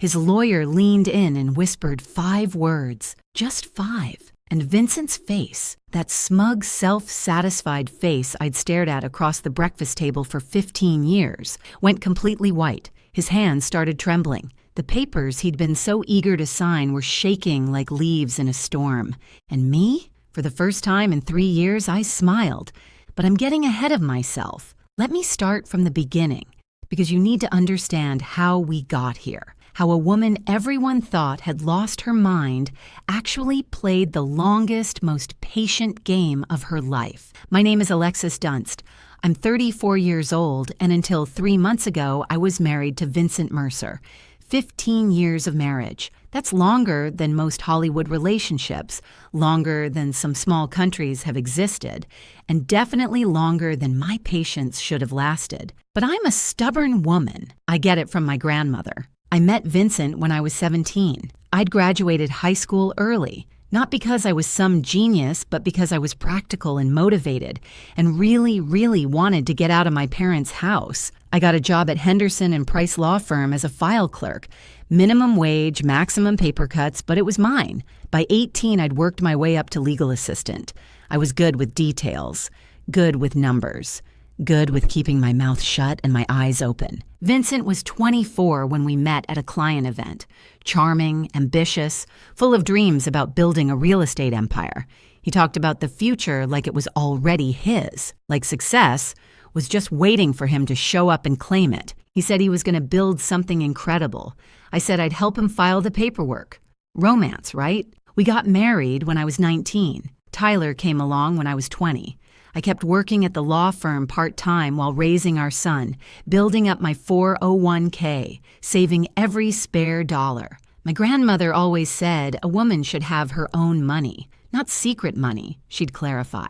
His lawyer leaned in and whispered 5 words, just 5. And Vincent's face, that smug, self-satisfied face I'd stared at across the breakfast table for 15 years, went completely white. His hands started trembling. The papers he'd been so eager to sign were shaking like leaves in a storm. And me? For the first time in 3 years, I smiled. But I'm getting ahead of myself. Let me start from the beginning, because you need to understand how we got here. How a woman everyone thought had lost her mind actually played the longest, most patient game of her life. My name is Alexis Dunst. I'm 34 years old, and until 3 months ago, I was married to Vincent Mercer. 15 years of marriage. That's longer than most Hollywood relationships, longer than some small countries have existed, and definitely longer than my patience should have lasted. But I'm a stubborn woman. I get it from my grandmother. I met Vincent when I was 17. I'd graduated high school early, not because I was some genius, but because I was practical and motivated and really, really wanted to get out of my parents' house. I got a job at Henderson and Price Law Firm as a file clerk. Minimum wage, maximum paper cuts, but it was mine. By 18, I'd worked my way up to legal assistant. I was good with details, good with numbers, good with keeping my mouth shut and my eyes open. Vincent was 24 when we met at a client event. Charming, ambitious, full of dreams about building a real estate empire. He talked about the future like it was already his, like success was just waiting for him to show up and claim it. He said he was going to build something incredible. I said I'd help him file the paperwork. Romance, right? We got married when I was 19. Tyler came along when I was 20. I kept working at the law firm part-time while raising our son, building up my 401k, saving every spare dollar. My grandmother always said a woman should have her own money, not secret money, she'd clarify.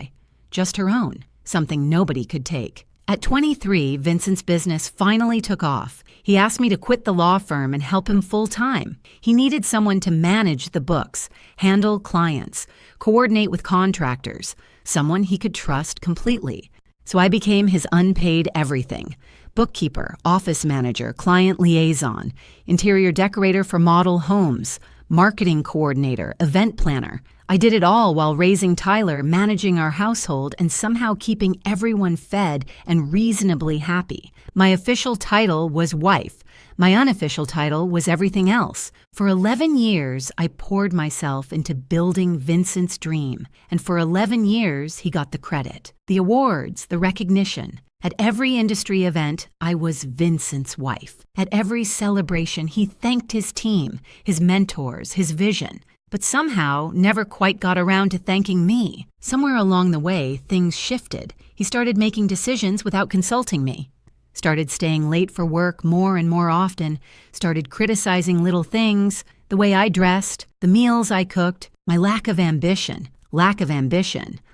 Just her own, something nobody could take. At 23, Vincent's business finally took off. He asked me to quit the law firm and help him full-time. He needed someone to manage the books, handle clients, coordinate with contractors, someone he could trust completely. So I became his unpaid everything. Bookkeeper, office manager, client liaison, interior decorator for model homes, marketing coordinator, event planner. I did it all while raising Tyler, managing our household, and somehow keeping everyone fed and reasonably happy. My official title was wife. My unofficial title was everything else. For 11 years, I poured myself into building Vincent's dream. And for 11 years, he got the credit, the awards, the recognition. At every industry event, I was Vincent's wife. At every celebration, he thanked his team, his mentors, his vision. But somehow never quite got around to thanking me. Somewhere along the way, things shifted. He started making decisions without consulting me. Started staying late for work more and more often. Started criticizing little things, the way I dressed, the meals I cooked, my lack of ambition.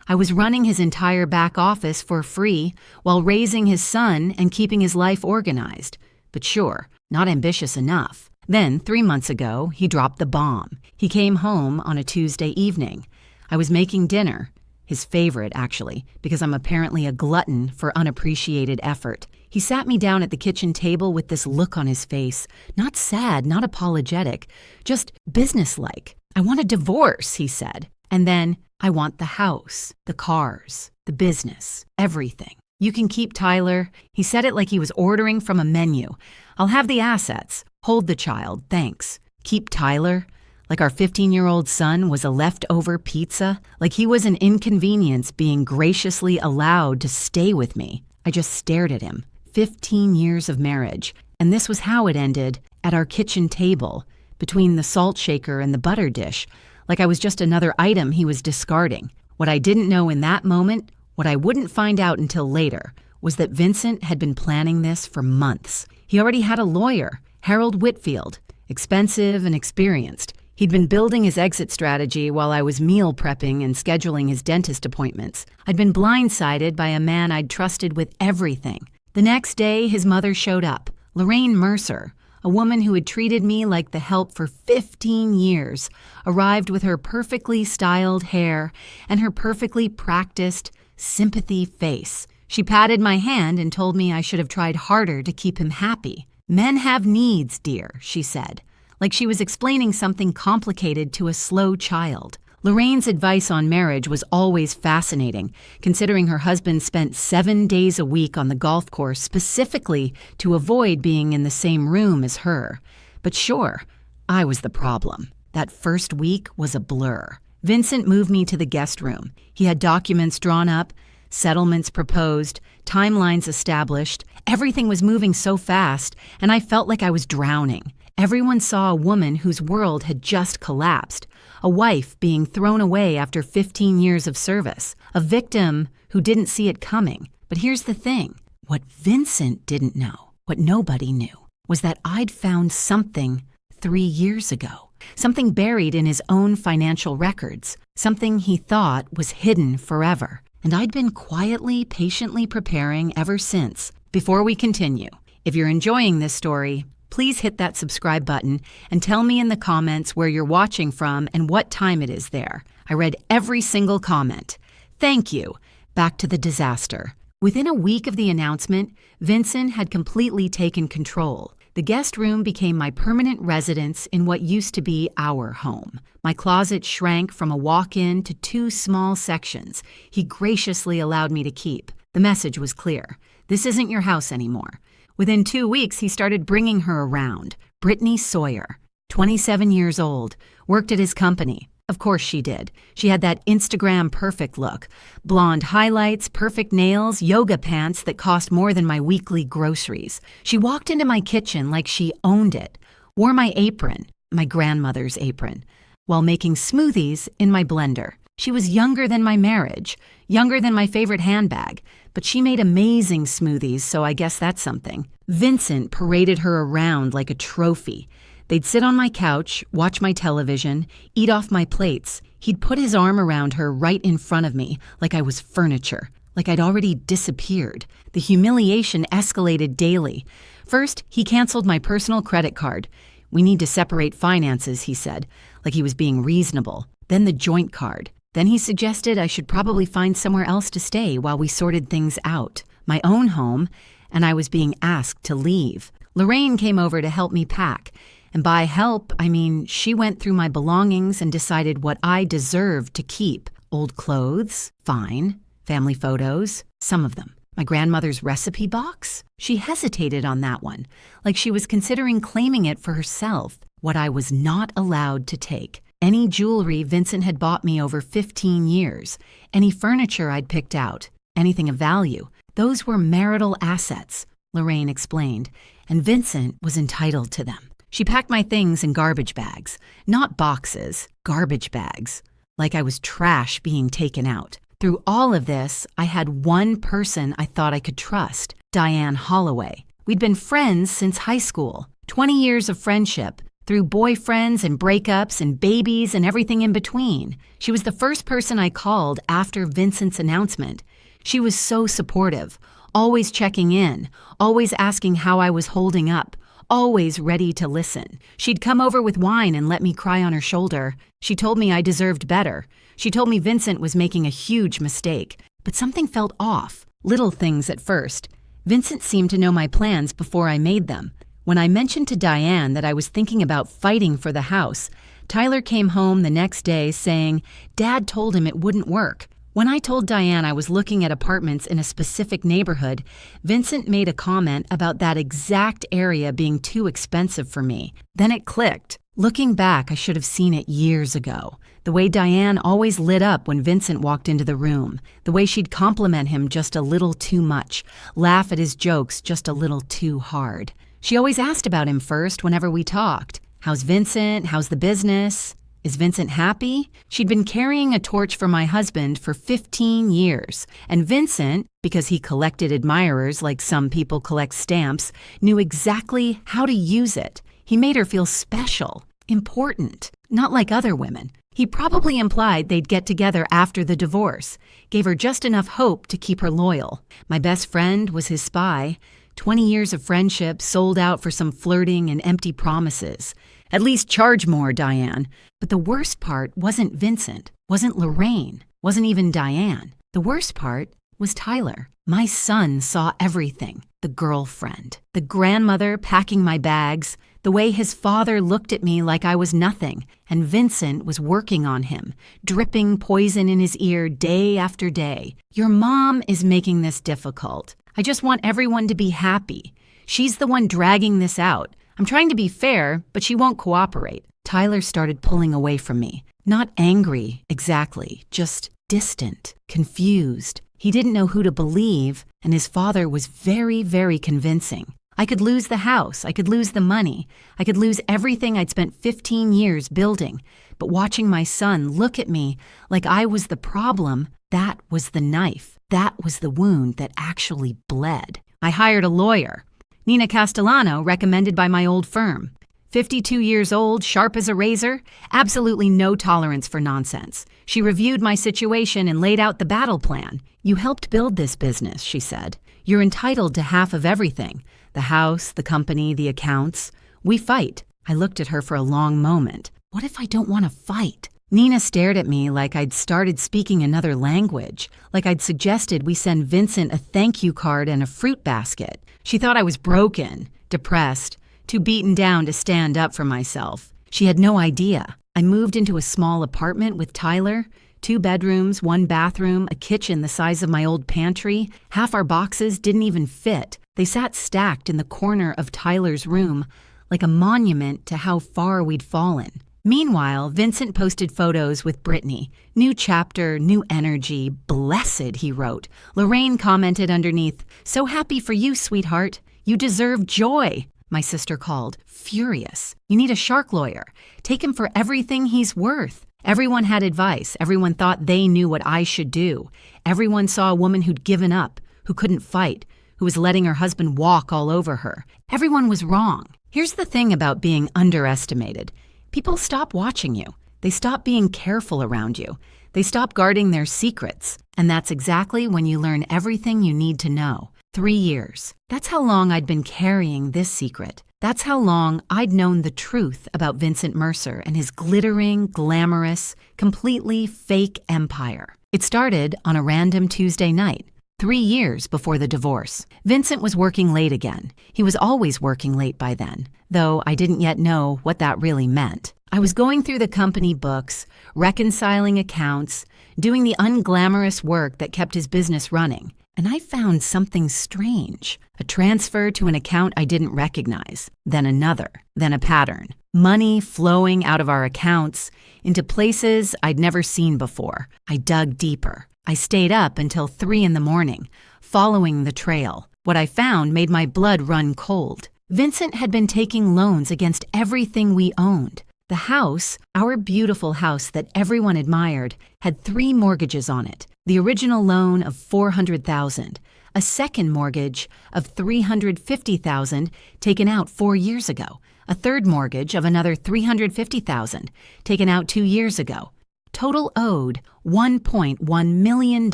I was running his entire back office for free while raising his son and keeping his life organized. But sure, not ambitious enough. Then, 3 months ago, he dropped the bomb. He came home on a Tuesday evening. I was making dinner, his favorite, actually, because I'm apparently a glutton for unappreciated effort. He sat me down at the kitchen table with this look on his face, not sad, not apologetic, just businesslike. I want a divorce, he said. And then, I want the house, the cars, the business, everything. You can keep Tyler. He said it like he was ordering from a menu. I'll have the assets. Hold the child, thanks. Keep Tyler? Like our 15-year-old son was a leftover pizza? Like he was an inconvenience being graciously allowed to stay with me? I just stared at him. 15 years of marriage. And this was how it ended, at our kitchen table, between the salt shaker and the butter dish, like I was just another item he was discarding. What I didn't know in that moment, what I wouldn't find out until later, was that Vincent had been planning this for months. He already had a lawyer, Harold Whitfield, expensive and experienced. He'd been building his exit strategy while I was meal prepping and scheduling his dentist appointments. I'd been blindsided by a man I'd trusted with everything. The next day, his mother showed up, Lorraine Mercer, a woman who had treated me like the help for 15 years, arrived with her perfectly styled hair and her perfectly practiced sympathy face. She patted my hand and told me I should have tried harder to keep him happy. Men have needs, dear, she said. like she was explaining something complicated to a slow child. Lorraine's advice on marriage was always fascinating, considering her husband spent 7 days a week on the golf course specifically to avoid being in the same room as her. But sure, I was the problem. That first week was a blur. Vincent moved me to the guest room. He had documents drawn up, settlements proposed, timelines established. Everything was moving so fast, and I felt like I was drowning. Everyone saw a woman whose world had just collapsed, a wife being thrown away after 15 years of service, a victim who didn't see it coming. But here's the thing. What Vincent didn't know, what nobody knew, was that I'd found something 3 years ago, something buried in his own financial records, something he thought was hidden forever. And I'd been quietly, patiently preparing ever since. Before we continue, if you're enjoying this story, please hit that subscribe button and tell me in the comments where you're watching from and what time it is there. I read every single comment. Thank you. Back to the disaster. Within a week of the announcement, Vincent had completely taken control. The guest room became my permanent residence in what used to be our home. My closet shrank from a walk-in to 2 small sections he graciously allowed me to keep. The message was clear. This isn't your house anymore. Within 2 weeks, he started bringing her around. Brittany Sawyer, 27 years old, worked at his company. Of course she did. She had that Instagram perfect look. Blonde highlights, perfect nails, yoga pants that cost more than my weekly groceries. She walked into my kitchen like she owned it, wore my apron, my grandmother's apron, while making smoothies in my blender. She was younger than my marriage, younger than my favorite handbag, but she made amazing smoothies, so I guess that's something. Vincent paraded her around like a trophy. They'd sit on my couch, watch my television, eat off my plates. He'd put his arm around her right in front of me, like I was furniture, like I'd already disappeared. The humiliation escalated daily. First, he canceled my personal credit card. We need to separate finances, he said, like he was being reasonable. Then the joint card. Then he suggested I should probably find somewhere else to stay while we sorted things out. My own home, and I was being asked to leave. Lorraine came over to help me pack. And by help, I mean she went through my belongings and decided what I deserved to keep. Old clothes, fine. Family photos, some of them. My grandmother's recipe box? She hesitated on that one, like she was considering claiming it for herself. What I was not allowed to take. Any jewelry Vincent had bought me over 15 years. Any furniture I'd picked out. Anything of value. Those were marital assets, Lorraine explained, and Vincent was entitled to them. She packed my things in garbage bags, not boxes, garbage bags, like I was trash being taken out. Through all of this, I had one person I thought I could trust, Diane Holloway. We'd been friends since high school, 20 years of friendship, through boyfriends and breakups and babies and everything in between. She was the first person I called after Vincent's announcement. She was so supportive, always checking in, always asking how I was holding up, always ready to listen. She'd come over with wine and let me cry on her shoulder. She told me I deserved better. She told me Vincent was making a huge mistake. But something felt off. Little things at first. Vincent seemed to know my plans before I made them. When I mentioned to Diane that I was thinking about fighting for the house, Tyler came home the next day saying Dad told him it wouldn't work. When I told Diane I was looking at apartments in a specific neighborhood, Vincent made a comment about that exact area being too expensive for me. Then it clicked. Looking back, I should have seen it years ago. The way Diane always lit up when Vincent walked into the room. The way she'd compliment him just a little too much, laugh at his jokes just a little too hard. She always asked about him first whenever we talked. How's Vincent? How's the business? Is Vincent happy? She'd been carrying a torch for my husband for 15 years. And Vincent, because he collected admirers like some people collect stamps, knew exactly how to use it. He made her feel special, important, not like other women. He probably implied they'd get together after the divorce, gave her just enough hope to keep her loyal. My best friend was his spy. 20 years of friendship sold out for some flirting and empty promises. At least charge more, Diane. But the worst part wasn't Vincent, wasn't Lorraine, wasn't even Diane. The worst part was Tyler. My son saw everything. The girlfriend, the grandmother packing my bags, the way his father looked at me like I was nothing, and Vincent was working on him, dripping poison in his ear day after day. Your mom is making this difficult. I just want everyone to be happy. She's the one dragging this out. I'm trying to be fair, but she won't cooperate. Tyler started pulling away from me. Not angry, exactly, just distant, confused. He didn't know who to believe, and his father was very, very convincing. I could lose the house, I could lose the money, I could lose everything I'd spent 15 years building. But watching my son look at me like I was the problem, that was the knife. That was the wound that actually bled. I hired a lawyer. Nina Castellano, recommended by my old firm. 52 years old, sharp as a razor, absolutely no tolerance for nonsense. She reviewed my situation and laid out the battle plan. You helped build this business, she said. You're entitled to half of everything. The house, the company, the accounts. We fight. I looked at her for a long moment. What if I don't want to fight? Nina stared at me like I'd started speaking another language, like I'd suggested we send Vincent a thank you card and a fruit basket. She thought I was broken, depressed, too beaten down to stand up for myself. She had no idea. I moved into a small apartment with Tyler, 2 bedrooms, 1 bathroom, a kitchen the size of my old pantry. Half our boxes didn't even fit. They sat stacked in the corner of Tyler's room, like a monument to how far we'd fallen. Meanwhile, Vincent posted photos with Brittany. New chapter, new energy, blessed, he wrote. Lorraine commented underneath, so happy for you, sweetheart. You deserve joy. My sister called, furious. You need a shark lawyer. Take him for everything he's worth. Everyone had advice. Everyone thought they knew what I should do. Everyone saw a woman who'd given up, who couldn't fight, who was letting her husband walk all over her. Everyone was wrong. Here's the thing about being underestimated. People stop watching you. They stop being careful around you. They stop guarding their secrets. And that's exactly when you learn everything you need to know. 3 years. That's how long I'd been carrying this secret. That's how long I'd known the truth about Vincent Mercer and his glittering, glamorous, completely fake empire. It started on a random Tuesday night, 3 years before the divorce. Vincent was working late again. He was always working late by then, though I didn't yet know what that really meant. I was going through the company books, reconciling accounts, doing the unglamorous work that kept his business running. And I found something strange. A transfer to an account I didn't recognize, then another, then a pattern. Money flowing out of our accounts into places I'd never seen before. I dug deeper. I stayed up until 3 a.m, following the trail. What I found made my blood run cold. Vincent had been taking loans against everything we owned. The house, our beautiful house that everyone admired, had 3 mortgages on it. The original loan of $400,000, a second mortgage of $350,000 taken out 4 years ago, a third mortgage of another $350,000 taken out 2 years ago. Total owed $1.1 million.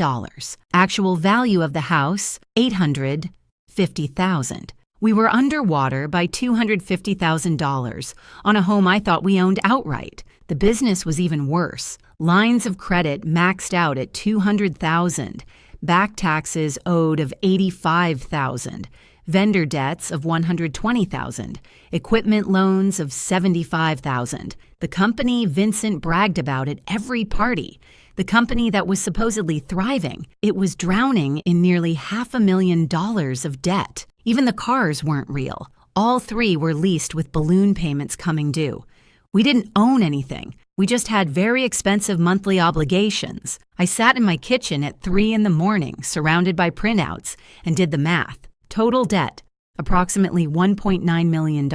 Actual value of the house, $850,000. We were underwater by $250,000 on a home I thought we owned outright. The business was even worse. Lines of credit maxed out at $200,000, back taxes owed of $85,000, vendor debts of $120,000, equipment loans of $75,000. The company Vincent bragged about at every party, the company that was supposedly thriving, it was drowning in nearly $500,000 of debt. Even the cars weren't real. All 3 were leased with balloon payments coming due. We didn't own anything. We just had very expensive monthly obligations. I sat in my kitchen at 3 a.m, surrounded by printouts, and did the math. Total debt, approximately $1.9 million.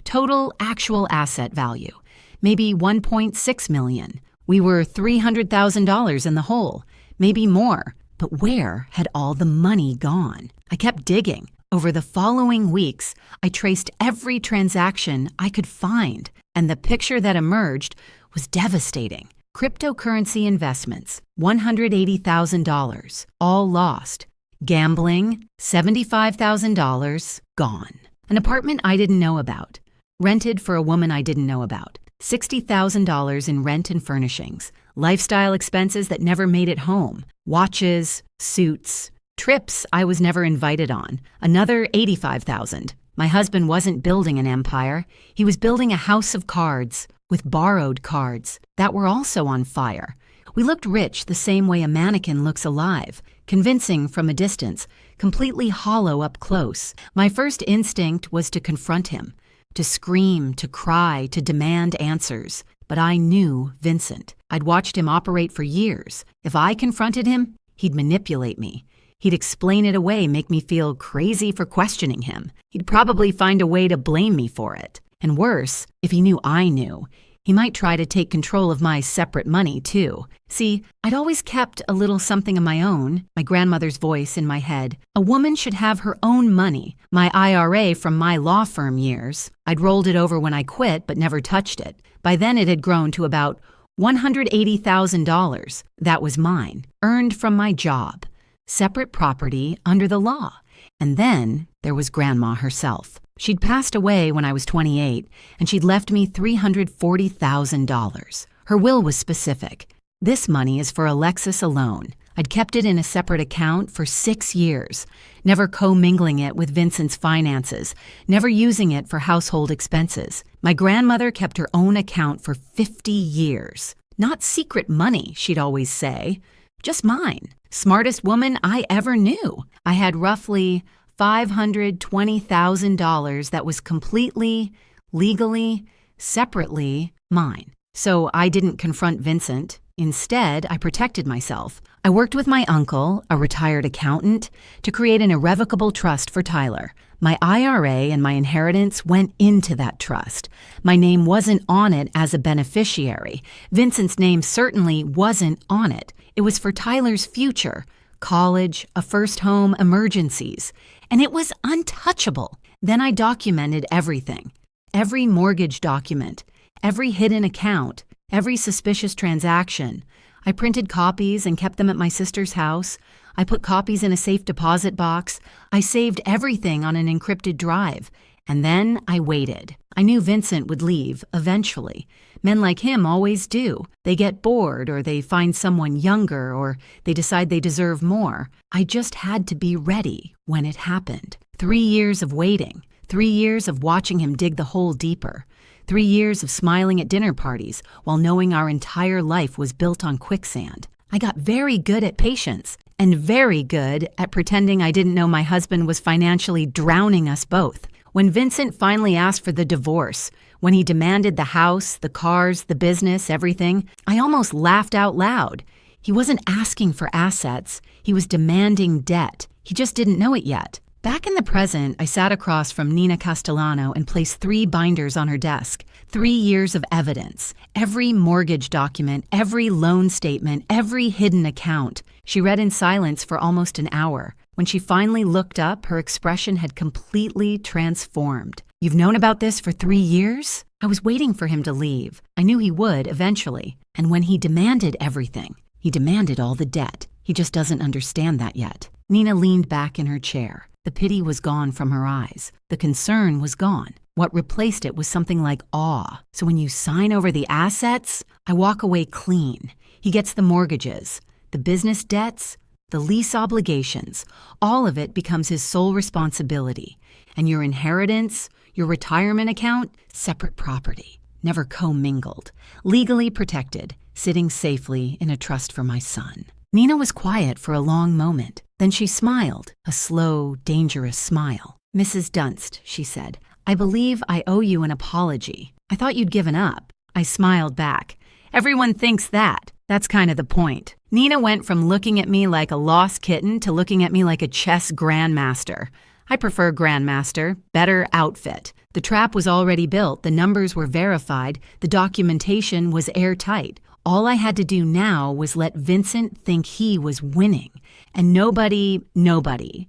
Total actual asset value, maybe $1.6 million. We were $300,000 in the hole, maybe more. But where had all the money gone? I kept digging. Over the following weeks, I traced every transaction I could find, and the picture that emerged was devastating. Cryptocurrency investments, $180,000, all lost. Gambling, $75,000, gone. An apartment I didn't know about, rented for a woman I didn't know about. $60,000 in rent and furnishings, lifestyle expenses that never made it home, watches, suits, trips I was never invited on, another $85,000. My husband wasn't building an empire. He was building a house of cards with borrowed cards that were also on fire. We looked rich the same way a mannequin looks alive, convincing from a distance, completely hollow up close. My first instinct was to confront him, to scream, to cry, to demand answers. But I knew Vincent. I'd watched him operate for years. If I confronted him, he'd manipulate me. He'd explain it away, make me feel crazy for questioning him. He'd probably find a way to blame me for it. And worse, if he knew I knew, he might try to take control of my separate money, too. See, I'd always kept a little something of my own, my grandmother's voice in my head. A woman should have her own money, my IRA from my law firm years. I'd rolled it over when I quit, but never touched it. By then it had grown to about $180,000. That was mine, earned from my job. Separate property under the law. And then there was Grandma herself. She'd passed away when I was 28, and she'd left me $340,000. Her will was specific. This money is for Alexis alone. I'd kept it in a separate account for 6 years, never commingling it with Vincent's finances, never using it for household expenses. My grandmother kept her own account for 50 years. Not secret money, she'd always say, just mine. Smartest woman I ever knew. I had roughly $520,000 that was completely, legally, separately mine. So I didn't confront Vincent. Instead, I protected myself. I worked with my uncle, a retired accountant, to create an irrevocable trust for Tyler. My IRA and my inheritance went into that trust. My name wasn't on it as a beneficiary. Vincent's name certainly wasn't on it. It was for Tyler's future, college, a first home, emergencies. And it was untouchable. Then I documented everything. Every mortgage document, every hidden account, every suspicious transaction. I printed copies and kept them at my sister's house. I put copies in a safe deposit box. I saved everything on an encrypted drive. And then I waited. I knew Vincent would leave eventually. Men like him always do. They get bored, or they find someone younger, or they decide they deserve more. I just had to be ready when it happened. 3 years of waiting. 3 years of watching him dig the hole deeper. 3 years of smiling at dinner parties while knowing our entire life was built on quicksand. I got very good at patience and very good at pretending I didn't know my husband was financially drowning us both. When Vincent finally asked for the divorce, when he demanded the house, the cars, the business, everything, I almost laughed out loud. He wasn't asking for assets. He was demanding debt. He just didn't know it yet. Back in the present, I sat across from Nina Castellano and placed 3 binders on her desk. 3 years of evidence. Every mortgage document, every loan statement, every hidden account. She read in silence for almost an hour. When she finally looked up, her expression had completely transformed. "You've known about this for 3 years?" I was waiting for him to leave. I knew he would eventually. And when he demanded everything, he demanded all the debt. He just doesn't understand that yet. Nina leaned back in her chair. The pity was gone from her eyes. The concern was gone. What replaced it was something like awe. "So when you sign over the assets, I walk away clean. He gets the mortgages, the business debts, the lease obligations. All of it becomes his sole responsibility. And your inheritance, your retirement account, separate property, never commingled, legally protected, sitting safely in a trust for my son." Nina was quiet for a long moment. Then she smiled, a slow, dangerous smile. "Mrs. Dunst," she said, "I believe I owe you an apology. I thought you'd given up." I smiled back. "Everyone thinks that. That's kind of the point." Nina went from looking at me like a lost kitten to looking at me like a chess grandmaster. I prefer grandmaster, better outfit. The trap was already built, the numbers were verified, the documentation was airtight. All I had to do now was let Vincent think he was winning. And nobody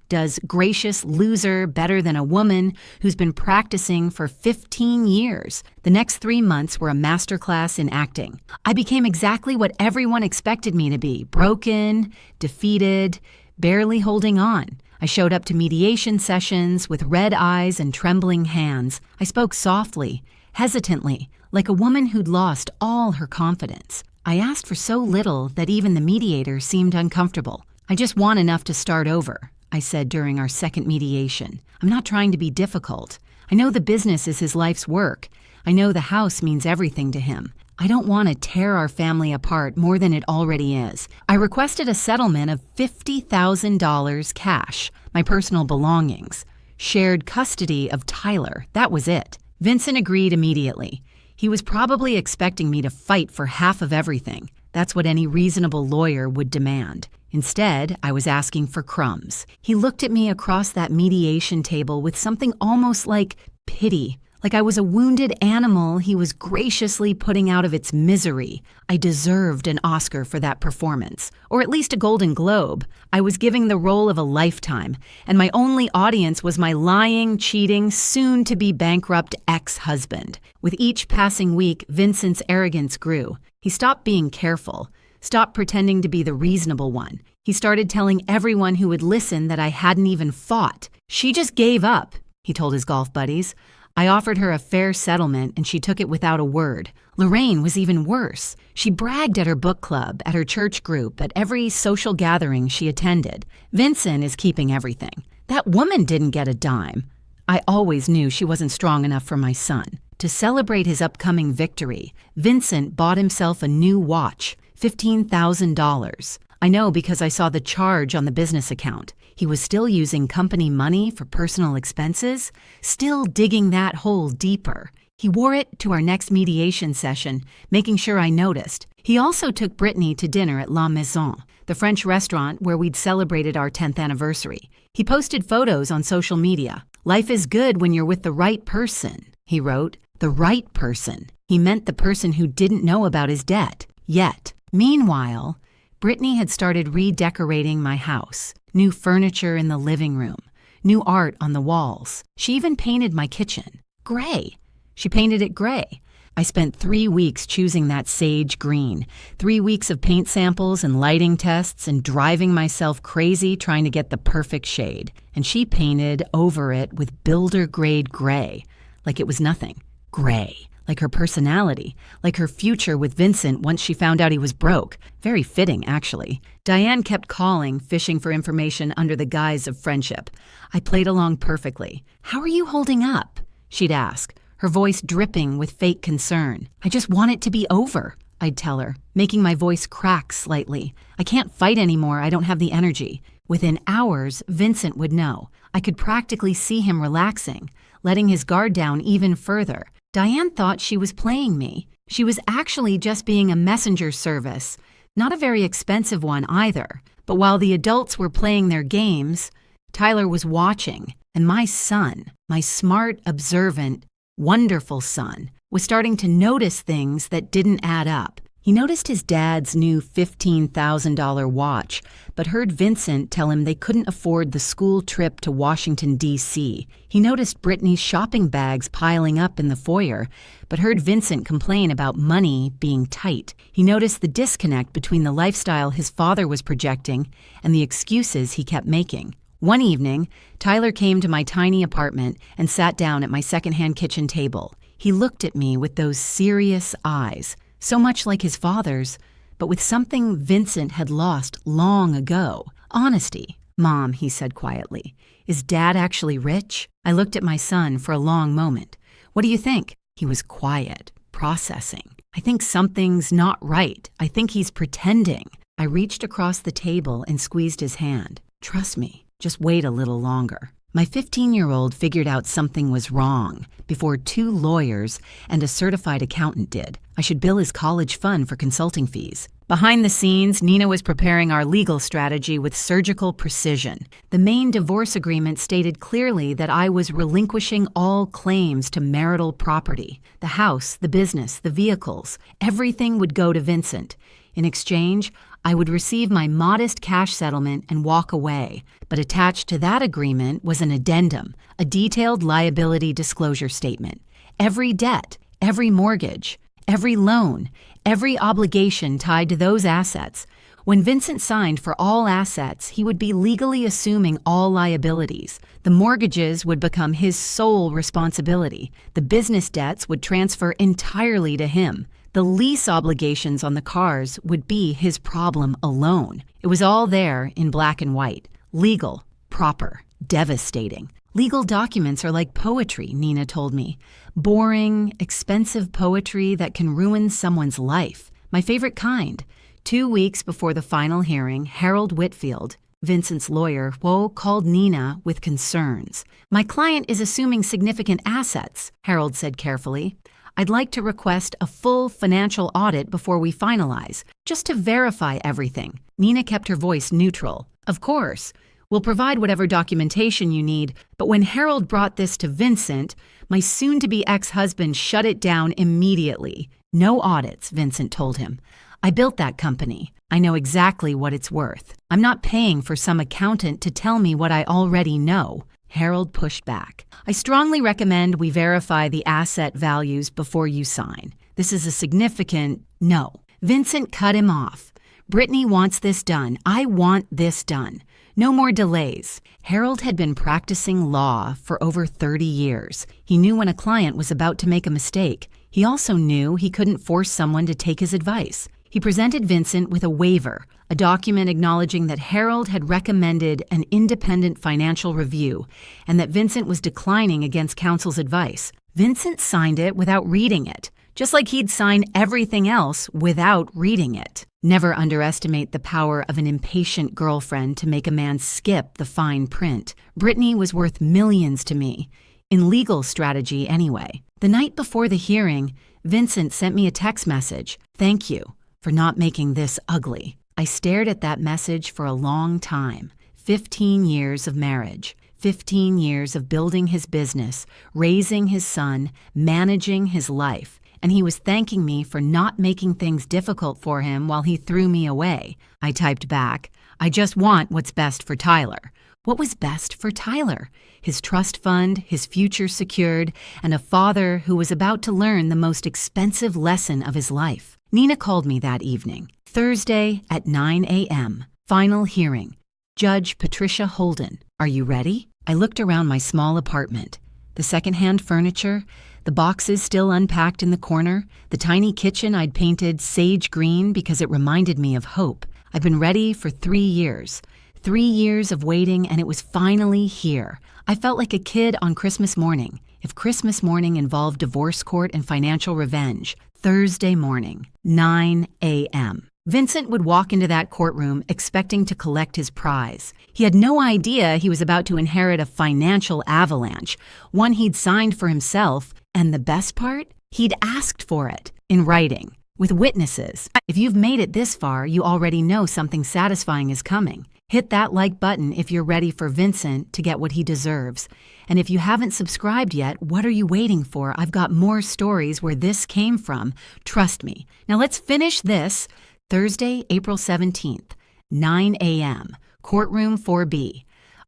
does gracious loser better than a woman who's been practicing for 15 years. The next 3 months were a masterclass in acting. I became exactly what everyone expected me to be: broken, defeated, barely holding on. I showed up to mediation sessions with red eyes and trembling hands. I spoke softly, hesitantly, like a woman who'd lost all her confidence. I asked for so little that even the mediator seemed uncomfortable. "I just want enough to start over," I said during our second mediation. "I'm not trying to be difficult. I know the business is his life's work. I know the house means everything to him. I don't want to tear our family apart more than it already is." I requested a settlement of $50,000 cash, my personal belongings, shared custody of Tyler. That was it. Vincent agreed immediately. He was probably expecting me to fight for half of everything. That's what any reasonable lawyer would demand. Instead, I was asking for crumbs. He looked at me across that mediation table with something almost like pity. Like I was a wounded animal he was graciously putting out of its misery. I deserved an Oscar for that performance, or at least a Golden Globe. I was giving the role of a lifetime, and my only audience was my lying, cheating, soon-to-be bankrupt ex-husband. With each passing week, Vincent's arrogance grew. He stopped being careful, stopped pretending to be the reasonable one. He started telling everyone who would listen that I hadn't even fought. "She just gave up," he told his golf buddies. I offered her a fair settlement, and she took it without a word. Lorraine was even worse. She bragged at her book club, at her church group, at every social gathering she attended. "Vincent is keeping everything. That woman didn't get a dime." I always knew she wasn't strong enough for my son. To celebrate his upcoming victory, Vincent bought himself a new watch, $15,000. I know because I saw the charge on the business account. He was still using company money for personal expenses, still digging that hole deeper. He wore it to our next mediation session, making sure I noticed. He also took Brittany to dinner at La Maison, the French restaurant where we'd celebrated our 10th anniversary. He posted photos on social media. "Life is good when you're with the right person," he wrote. The right person. He meant the person who didn't know about his debt yet. Meanwhile, Brittany had started redecorating my house. New furniture in the living room, new art on the walls. She even painted my kitchen. Gray. She painted it gray. I spent 3 weeks choosing that sage green, 3 weeks of paint samples and lighting tests and driving myself crazy trying to get the perfect shade. And she painted over it with builder-grade gray, like it was nothing. Gray. Like her personality, like her future with Vincent once she found out he was broke. Very fitting, actually. Diane kept calling, fishing for information under the guise of friendship. I played along perfectly. "How are you holding up?" she'd ask, her voice dripping with fake concern. "I just want it to be over," I'd tell her, making my voice crack slightly. "I can't fight anymore, I don't have the energy." Within hours, Vincent would know. I could practically see him relaxing, letting his guard down even further. Diane thought she was playing me. She was actually just being a messenger service, not a very expensive one either. But while the adults were playing their games, Tyler was watching, and my son, my smart, observant, wonderful son, was starting to notice things that didn't add up. He noticed his dad's new $15,000 watch, but heard Vincent tell him they couldn't afford the school trip to Washington, D.C. He noticed Brittany's shopping bags piling up in the foyer, but heard Vincent complain about money being tight. He noticed the disconnect between the lifestyle his father was projecting and the excuses he kept making. One evening, Tyler came to my tiny apartment and sat down at my secondhand kitchen table. He looked at me with those serious eyes, so much like his father's, but with something Vincent had lost long ago. "Honesty." "Mom," he said quietly, "is Dad actually rich?" I looked at my son for a long moment. "What do you think?" He was quiet, processing. "I think something's not right. I think he's pretending." I reached across the table and squeezed his hand. "Trust me, just wait a little longer." My 15-year-old figured out something was wrong before 2 lawyers and a certified accountant did. I should bill his college fund for consulting fees. Behind the scenes, Nina was preparing our legal strategy with surgical precision. The main divorce agreement stated clearly that I was relinquishing all claims to marital property. The house, the business, the vehicles, everything would go to Vincent. In exchange, I would receive my modest cash settlement and walk away. But attached to that agreement was an addendum, a detailed liability disclosure statement. Every debt, every mortgage, every loan, every obligation tied to those assets. When Vincent signed for all assets, he would be legally assuming all liabilities. The mortgages would become his sole responsibility. The business debts would transfer entirely to him. The lease obligations on the cars would be his problem alone. It was all there in black and white. Legal, proper, devastating. Legal documents are like poetry, Nina told me. Boring, expensive poetry that can ruin someone's life. My favorite kind. 2 weeks before the final hearing, Harold Whitfield, Vincent's lawyer, called Nina with concerns. My client is assuming significant assets, Harold said carefully. I'd like to request a full financial audit before we finalize, just to verify everything. Nina kept her voice neutral. Of course. We'll provide whatever documentation you need, but when Harold brought this to Vincent, my soon-to-be ex-husband shut it down immediately. No audits, Vincent told him. I built that company. I know exactly what it's worth. I'm not paying for some accountant to tell me what I already know. Harold pushed back. I strongly recommend we verify the asset values before you sign. This is a significant no. Vincent cut him off. Brittany wants this done. I want this done. No more delays. Harold had been practicing law for over 30 years. He knew when a client was about to make a mistake. He also knew he couldn't force someone to take his advice. He presented Vincent with a waiver, a document acknowledging that Harold had recommended an independent financial review and that Vincent was declining against counsel's advice. Vincent signed it without reading it, just like he'd sign everything else without reading it. Never underestimate the power of an impatient girlfriend to make a man skip the fine print. Brittany was worth millions to me, in legal strategy anyway. The night before the hearing, Vincent sent me a text message. Thank you for not making this ugly. I stared at that message for a long time. 15 years of marriage. 15 years of building his business, raising his son, managing his life. And he was thanking me for not making things difficult for him while he threw me away. I typed back, I just want what's best for Tyler. What was best for Tyler? His trust fund, his future secured, and a father who was about to learn the most expensive lesson of his life. Nina called me that evening. Thursday at 9 a.m. Final hearing. Judge Patricia Holden. Are you ready? I looked around my small apartment. The secondhand furniture, the boxes still unpacked in the corner, the tiny kitchen I'd painted sage green because it reminded me of hope. I'd been ready for 3 years. 3 years of waiting, and it was finally here. I felt like a kid on Christmas morning. If Christmas morning involved divorce court and financial revenge, Thursday morning, 9 a.m. Vincent would walk into that courtroom expecting to collect his prize. He had no idea he was about to inherit a financial avalanche, one he'd signed for himself, and the best part? He'd asked for it, in writing, with witnesses. If you've made it this far, you already know something satisfying is coming. Hit that like button if you're ready for Vincent to get what he deserves. And if you haven't subscribed yet, what are you waiting for? I've got more stories where this came from. Trust me. Now let's finish this. Thursday, April 17th, 9 a.m., courtroom 4B.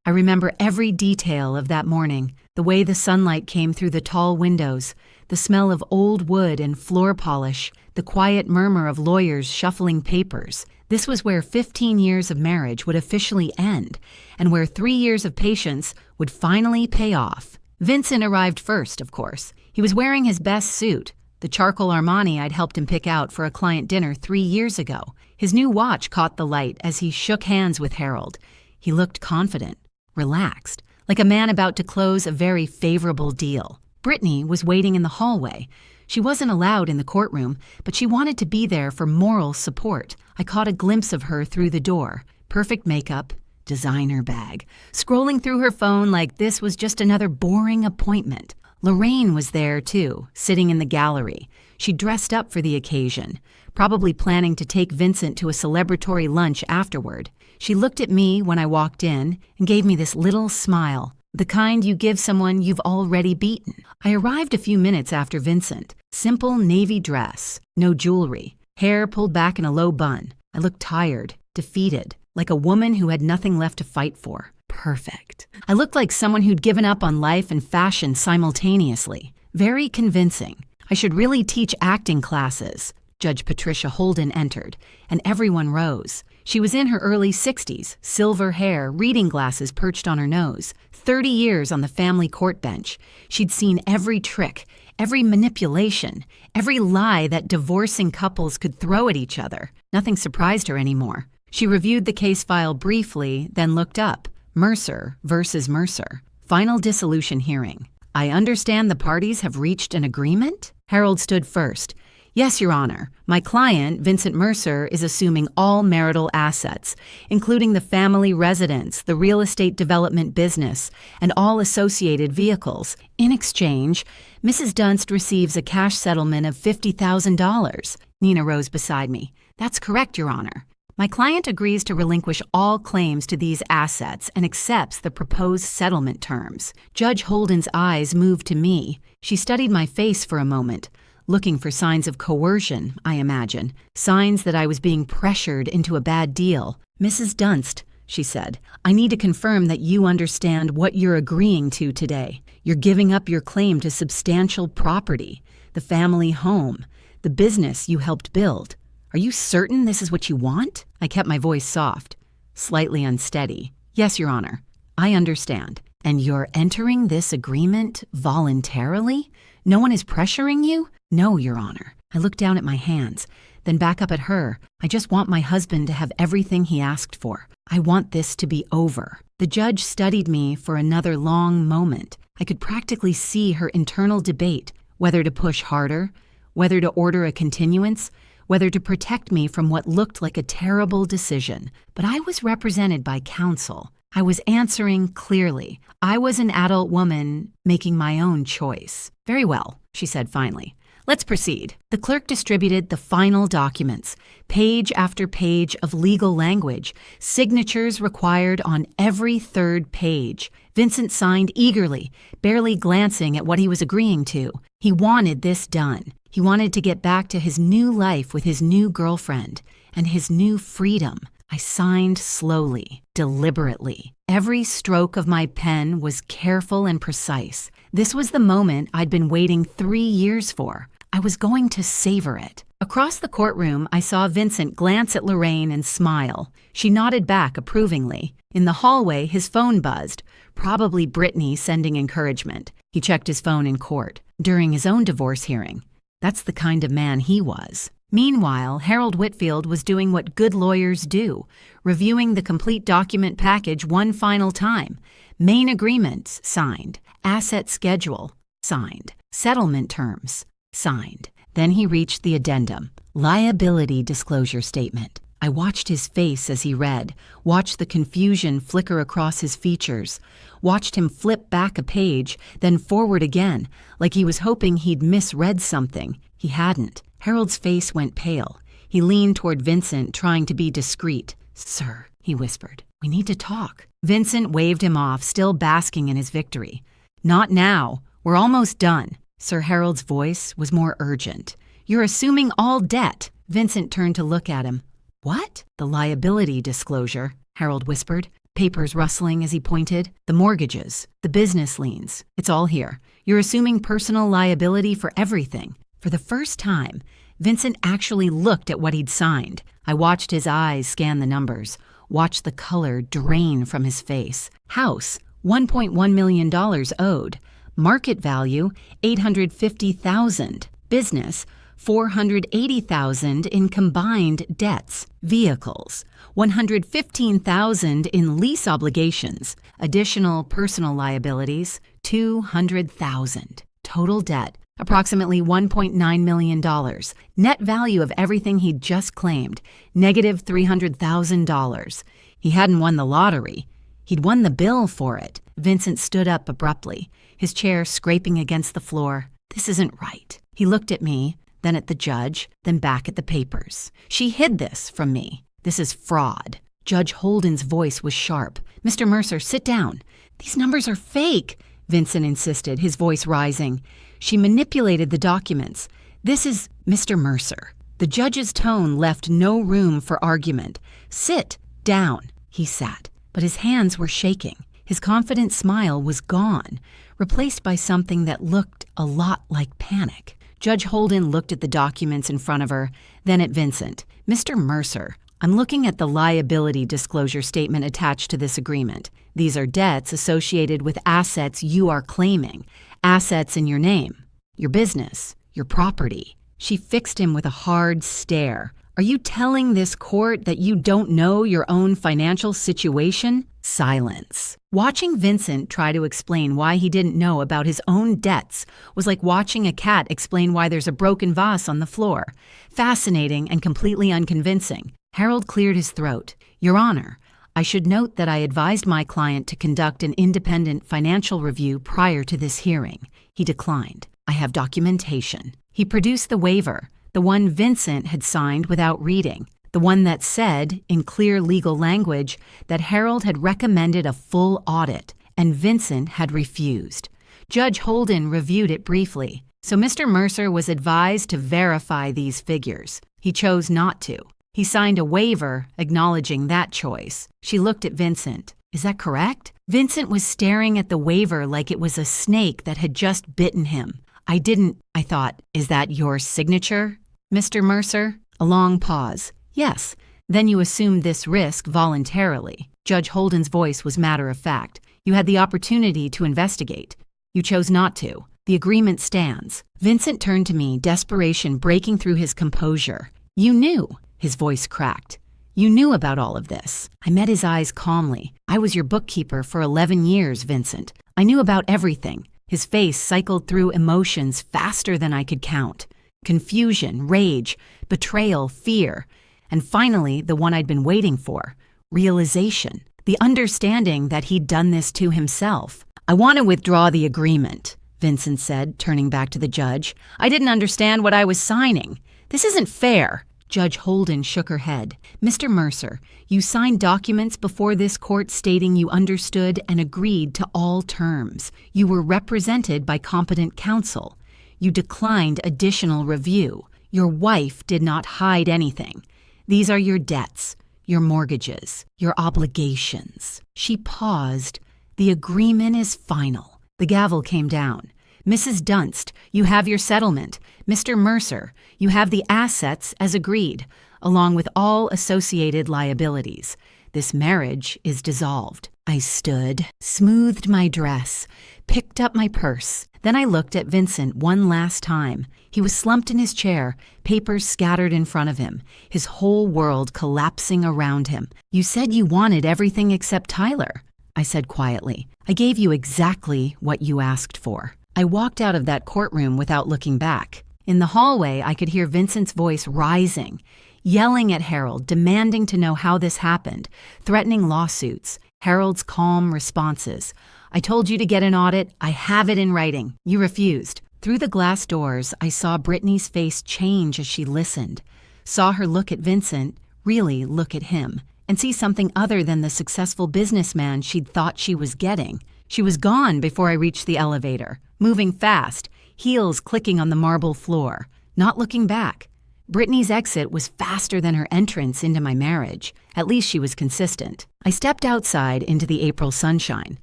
I remember every detail of that morning, the way the sunlight came through the tall windows, the smell of old wood and floor polish, the quiet murmur of lawyers shuffling papers. This was where 15 years of marriage would officially end, and where 3 years of patience would finally pay off. Vincent arrived first, of course. He was wearing his best suit, the charcoal Armani I'd helped him pick out for a client dinner 3 years ago. His new watch caught the light as he shook hands with Harold. He looked confident, relaxed, like a man about to close a very favorable deal. Brittany was waiting in the hallway. She wasn't allowed in the courtroom, but she wanted to be there for moral support. I caught a glimpse of her through the door. Perfect makeup, designer bag, scrolling through her phone like this was just another boring appointment. Lorraine was there, too, sitting in the gallery. She dressed up for the occasion, probably planning to take Vincent to a celebratory lunch afterward. She looked at me when I walked in and gave me this little smile, the kind you give someone you've already beaten. I arrived a few minutes after Vincent. Simple navy dress, no jewelry, hair pulled back in a low bun. I looked tired, defeated, like a woman who had nothing left to fight for. Perfect. I looked like someone who'd given up on life and fashion simultaneously. Very convincing. I should really teach acting classes. Judge Patricia Holden entered, and everyone rose. She was in her early 60s, silver hair, reading glasses perched on her nose. 30 years on the family court bench. She'd seen every trick, every manipulation, every lie that divorcing couples could throw at each other. Nothing surprised her anymore. She reviewed the case file briefly, then looked up. Mercer versus Mercer. Final dissolution hearing. I understand the parties have reached an agreement? Harold stood first. Yes, Your Honor. My client, Vincent Mercer, is assuming all marital assets, including the family residence, the real estate development business, and all associated vehicles. In exchange, Mrs. Dunst receives a cash settlement of $50,000. Nina rose beside me. That's correct, Your Honor. My client agrees to relinquish all claims to these assets and accepts the proposed settlement terms. Judge Holden's eyes moved to me. She studied my face for a moment, looking for signs of coercion, I imagine, signs that I was being pressured into a bad deal. Mrs. Dunst, she said, I need to confirm that you understand what you're agreeing to today. You're giving up your claim to substantial property, the family home, the business you helped build. Are you certain this is what you want? I kept my voice soft, slightly unsteady. Yes, Your Honor, I understand. And you're entering this agreement voluntarily? No one is pressuring you? No, Your Honor. I looked down at my hands, then back up at her. I just want my husband to have everything he asked for. I want this to be over. The judge studied me for another long moment. I could practically see her internal debate, whether to push harder, whether to order a continuance, whether to protect me from what looked like a terrible decision. But I was represented by counsel. I was answering clearly. I was an adult woman making my own choice. Very well, she said finally. Let's proceed. The clerk distributed the final documents, page after page of legal language, signatures required on every third page. Vincent signed eagerly, barely glancing at what he was agreeing to. He wanted this done. He wanted to get back to his new life with his new girlfriend and his new freedom. I signed slowly, deliberately. Every stroke of my pen was careful and precise. This was the moment I'd been waiting 3 years for. I was going to savor it. Across the courtroom, I saw Vincent glance at Lorraine and smile. She nodded back approvingly. In the hallway, his phone buzzed, probably Brittany sending encouragement. He checked his phone in court, during his own divorce hearing. That's the kind of man he was. Meanwhile, Harold Whitfield was doing what good lawyers do, reviewing the complete document package one final time. Main agreements, signed. Asset schedule, signed. Settlement terms, signed. Then he reached the addendum. Liability disclosure statement. I watched his face as he read, watched the confusion flicker across his features, watched him flip back a page, then forward again, like he was hoping he'd misread something. He hadn't. Harold's face went pale. He leaned toward Vincent, trying to be discreet. Sir, he whispered, we need to talk. Vincent waved him off, still basking in his victory. Not now. We're almost done. Sir Harold's voice was more urgent. You're assuming all debt. Vincent turned to look at him. What? The liability disclosure, Harold whispered, papers rustling as he pointed. The mortgages, the business liens. It's all here. You're assuming personal liability for everything. For the first time, Vincent actually looked at what he'd signed. I watched his eyes scan the numbers, watched the color drain from his face. House, $1.1 million owed. Market value, $850,000. Business, $480,000 in combined debts. Vehicles, $115,000 in lease obligations. Additional personal liabilities, $200,000. Total debt, approximately $1.9 million. Net value of everything he'd just claimed, negative $300,000. He hadn't won the lottery. He'd won the bill for it. Vincent stood up abruptly, his chair scraping against the floor. This isn't right. He looked at me, then at the judge, then back at the papers. She hid this from me. This is fraud. Judge Holden's voice was sharp. Mr. Mercer, sit down. These numbers are fake, Vincent insisted, his voice rising. She manipulated the documents. This is Mr. Mercer. The judge's tone left no room for argument. Sit down. He sat, but his hands were shaking. His confident smile was gone, replaced by something that looked a lot like panic. Judge Holden looked at the documents in front of her, then at Vincent. Mr. Mercer, I'm looking at the liability disclosure statement attached to this agreement. These are debts associated with assets you are claiming, assets in your name. your business, your property. She fixed him with a hard stare. Are you telling this court that you don't know your own financial situation? Silence. Watching Vincent try to explain why he didn't know about his own debts was like watching a cat explain why there's a broken vase on the floor. Fascinating and completely unconvincing. Harold cleared his throat. Your Honor, I should note that I advised my client to conduct an independent financial review prior to this hearing. He declined. I have documentation. He produced the waiver, the one Vincent had signed without reading, the one that said, in clear legal language, that Harold had recommended a full audit, and Vincent had refused. Judge Holden reviewed it briefly, so Mr. Mercer was advised to verify these figures. He chose not to. He signed a waiver acknowledging that choice. She looked at Vincent. Is that correct? Vincent was staring at the waiver like it was a snake that had just bitten him. I thought, is that your signature, Mr. Mercer? A long pause. Yes. Then you assumed this risk voluntarily. Judge Holden's voice was matter of fact. You had the opportunity to investigate. You chose not to. The agreement stands. Vincent turned to me, desperation breaking through his composure. You knew. His voice cracked. You knew about all of this. I met his eyes calmly. I was your bookkeeper for 11 years, Vincent. I knew about everything. His face cycled through emotions faster than I could count. Confusion, rage, betrayal, fear, and finally, the one I'd been waiting for, realization, the understanding that he'd done this to himself. I want to withdraw the agreement, Vincent said, turning back to the judge. I didn't understand what I was signing. This isn't fair. Judge Holden shook her head. Mr. Mercer, you signed documents before this court stating you understood and agreed to all terms. You were represented by competent counsel. You declined additional review. Your wife did not hide anything. These are your debts, your mortgages, your obligations. She paused. The agreement is final. The gavel came down. Mrs. Dunst, you have your settlement. Mr. Mercer, you have the assets as agreed, along with all associated liabilities. This marriage is dissolved. I stood, smoothed my dress, picked up my purse. Then I looked at Vincent one last time. He was slumped in his chair, papers scattered in front of him, his whole world collapsing around him. You said you wanted everything except Tyler, I said quietly. I gave you exactly what you asked for. I walked out of that courtroom without looking back. In the hallway, I could hear Vincent's voice rising, yelling at Harold, demanding to know how this happened, threatening lawsuits. Harold's calm responses. I told you to get an audit. I have it in writing. You refused. Through the glass doors, I saw Brittany's face change as she listened, saw her look at Vincent, really look at him, and see something other than the successful businessman she'd thought she was getting. She was gone before I reached the elevator, moving fast, heels clicking on the marble floor, not looking back. Brittany's exit was faster than her entrance into my marriage. At least she was consistent. I stepped outside into the April sunshine.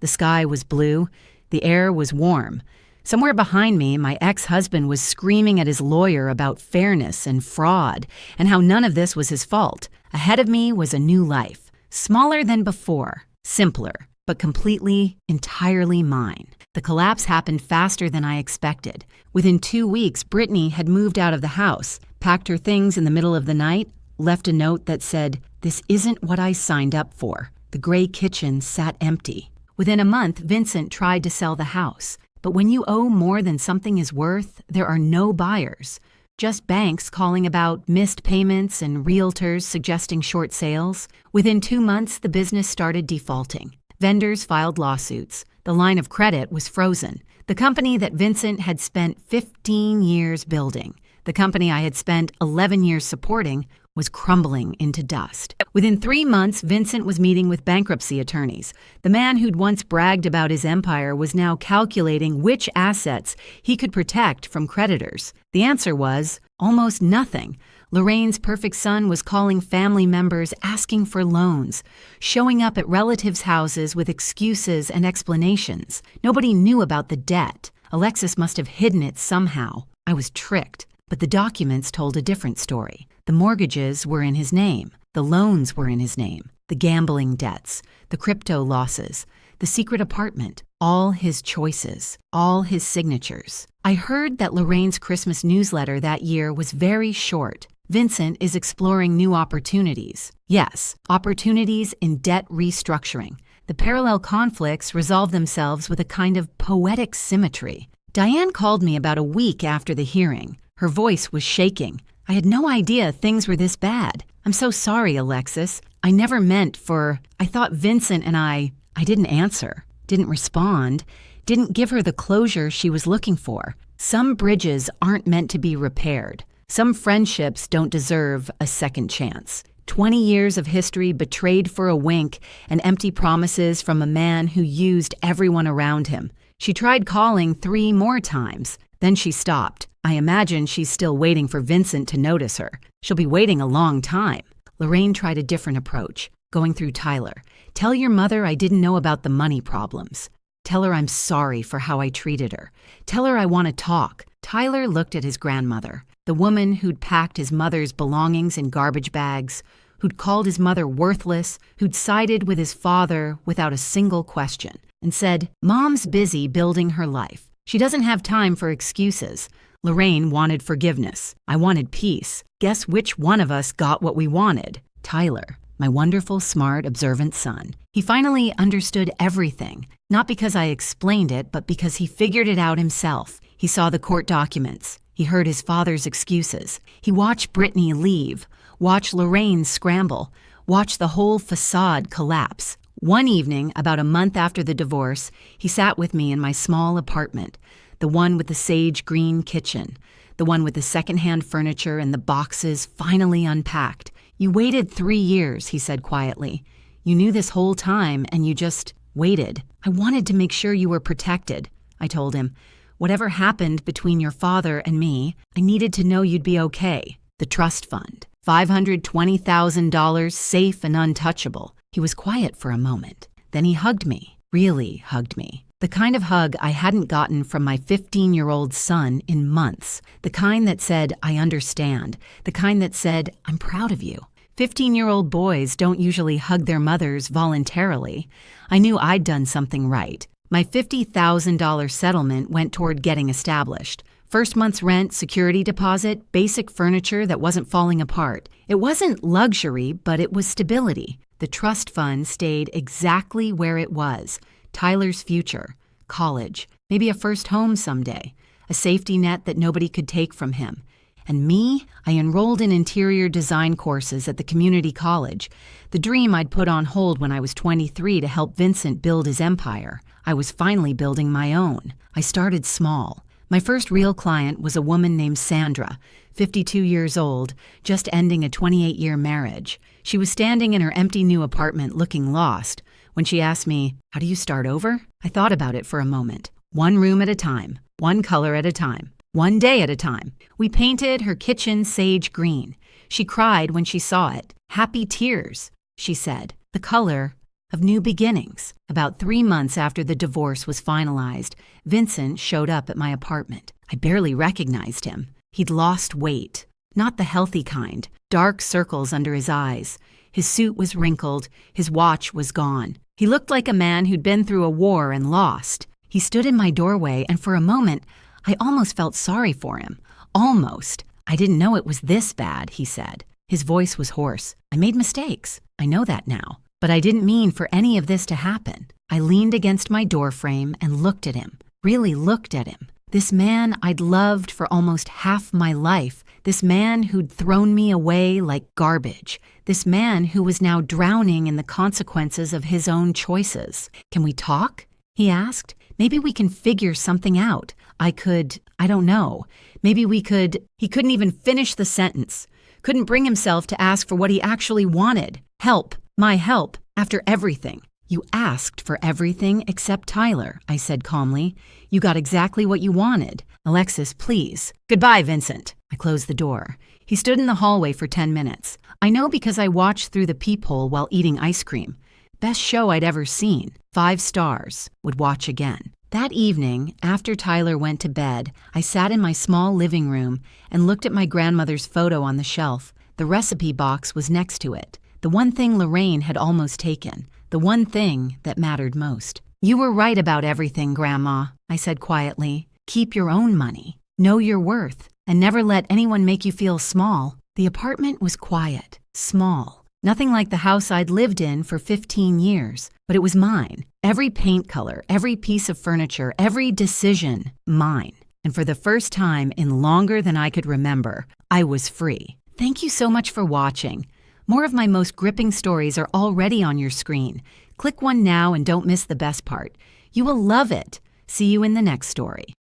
The sky was blue. The air was warm. Somewhere behind me, my ex-husband was screaming at his lawyer about fairness and fraud and how none of this was his fault. Ahead of me was a new life, smaller than before, simpler, but completely, entirely mine. The collapse happened faster than I expected. Within 2 weeks, Brittany had moved out of the house, packed her things in the middle of the night, left a note that said, "This isn't what I signed up for." The gray kitchen sat empty. Within a month, Vincent tried to sell the house. But when you owe more than something is worth, there are no buyers. Just banks calling about missed payments and realtors suggesting short sales. Within 2 months, the business started defaulting. Vendors filed lawsuits. The line of credit was frozen. The company that Vincent had spent 15 years building, the company I had spent 11 years supporting, was crumbling into dust. Within 3 months, Vincent was meeting with bankruptcy attorneys. The man who'd once bragged about his empire was now calculating which assets he could protect from creditors. The answer was almost nothing. Lorraine's perfect son was calling family members asking for loans, showing up at relatives' houses with excuses and explanations. Nobody knew about the debt. Alexis must have hidden it somehow. I was tricked. But the documents told a different story. The mortgages were in his name. The loans were in his name. the gambling debts, the crypto losses, the secret apartment, all his choices, all his signatures. I heard that Lorraine's Christmas newsletter that year was very short. Vincent is exploring new opportunities. Yes, opportunities in debt restructuring. The parallel conflicts resolve themselves with a kind of poetic symmetry. Diane called me about a week after the hearing. Her voice was shaking. I had no idea things were this bad. I'm so sorry, Alexis. I never meant for... I thought Vincent and I didn't answer, didn't respond, didn't give her the closure she was looking for. Some bridges aren't meant to be repaired. Some friendships don't deserve a second chance. 20 years of history betrayed for a wink and empty promises from a man who used everyone around him. She tried calling 3 more times. Then she stopped. I imagine she's still waiting for Vincent to notice her. She'll be waiting a long time. Lorraine tried a different approach, going through Tyler. Tell your mother I didn't know about the money problems. Tell her I'm sorry for how I treated her. Tell her I want to talk. Tyler looked at his grandmother, the woman who'd packed his mother's belongings in garbage bags, who'd called his mother worthless, who'd sided with his father without a single question, and said, Mom's busy building her life. She doesn't have time for excuses. Lorraine wanted forgiveness. I wanted peace. Guess which one of us got what we wanted? Tyler, my wonderful, smart, observant son. He finally understood everything, not because I explained it, but because he figured it out himself. He saw the court documents. He heard his father's excuses. He watched Brittany leave, watched Lorraine scramble, watched the whole facade collapse. One evening, about a month after the divorce, he sat with me in my small apartment, the one with the sage green kitchen, the one with the secondhand furniture and the boxes finally unpacked. You waited 3 years, he said quietly. You knew this whole time and you just waited. I wanted to make sure you were protected, I told him. Whatever happened between your father and me, I needed to know you'd be okay. The trust fund, $520,000 safe and untouchable. He was quiet for a moment. Then he hugged me, really hugged me. The kind of hug I hadn't gotten from my 15-year-old son in months. The kind that said, I understand. The kind that said, I'm proud of you. 15-year-old boys don't usually hug their mothers voluntarily. I knew I'd done something right. My $50,000 settlement went toward getting established. First month's rent, security deposit, basic furniture that wasn't falling apart. It wasn't luxury, but it was stability. The trust fund stayed exactly where it was. Tyler's future, college, maybe a first home someday, a safety net that nobody could take from him. And me, I enrolled in interior design courses at the community college, the dream I'd put on hold when I was 23 to help Vincent build his empire. I was finally building my own. I started small. My first real client was a woman named Sandra, 52 years old, just ending a 28-year marriage. She was standing in her empty new apartment looking lost. When she asked me, how do you start over? I thought about it for a moment. One room at a time, one color at a time, one day at a time. We painted her kitchen sage green. She cried when she saw it. Happy tears, she said. The color of new beginnings. About 3 months after the divorce was finalized, Vincent showed up at my apartment. I barely recognized him. He'd lost weight. Not the healthy kind. Dark circles under his eyes. His suit was wrinkled. His watch was gone. He looked like a man who'd been through a war and lost. He stood in my doorway, and for a moment, I almost felt sorry for him. Almost. I didn't know it was this bad, he said. His voice was hoarse. I made mistakes. I know that now. But I didn't mean for any of this to happen. I leaned against my doorframe and looked at him. Really looked at him. This man I'd loved for almost half my life. This man who'd thrown me away like garbage. This man who was now drowning in the consequences of his own choices. Can we talk? He asked. Maybe we can figure something out. I don't know. Maybe we could. He couldn't even finish the sentence. Couldn't bring himself to ask for what he actually wanted. Help. My help. After everything. You asked for everything except Tyler, I said calmly. You got exactly what you wanted. Alexis, please. Goodbye, Vincent. I closed the door. He stood in the hallway for 10 minutes. I know because I watched through the peephole while eating ice cream. Best show I'd ever seen. 5 stars. Would watch again. That evening, after Tyler went to bed, I sat in my small living room and looked at my grandmother's photo on the shelf. The recipe box was next to it. The one thing Lorraine had almost taken. The one thing that mattered most. "You were right about everything, Grandma," I said quietly. "Keep your own money. Know your worth. And never let anyone make you feel small." The apartment was quiet, small. Nothing like the house I'd lived in for 15 years, but it was mine. Every paint color, every piece of furniture, every decision, mine. And for the first time in longer than I could remember, I was free. Thank you so much for watching. More of my most gripping stories are already on your screen. Click one now and don't miss the best part. You will love it. See you in the next story.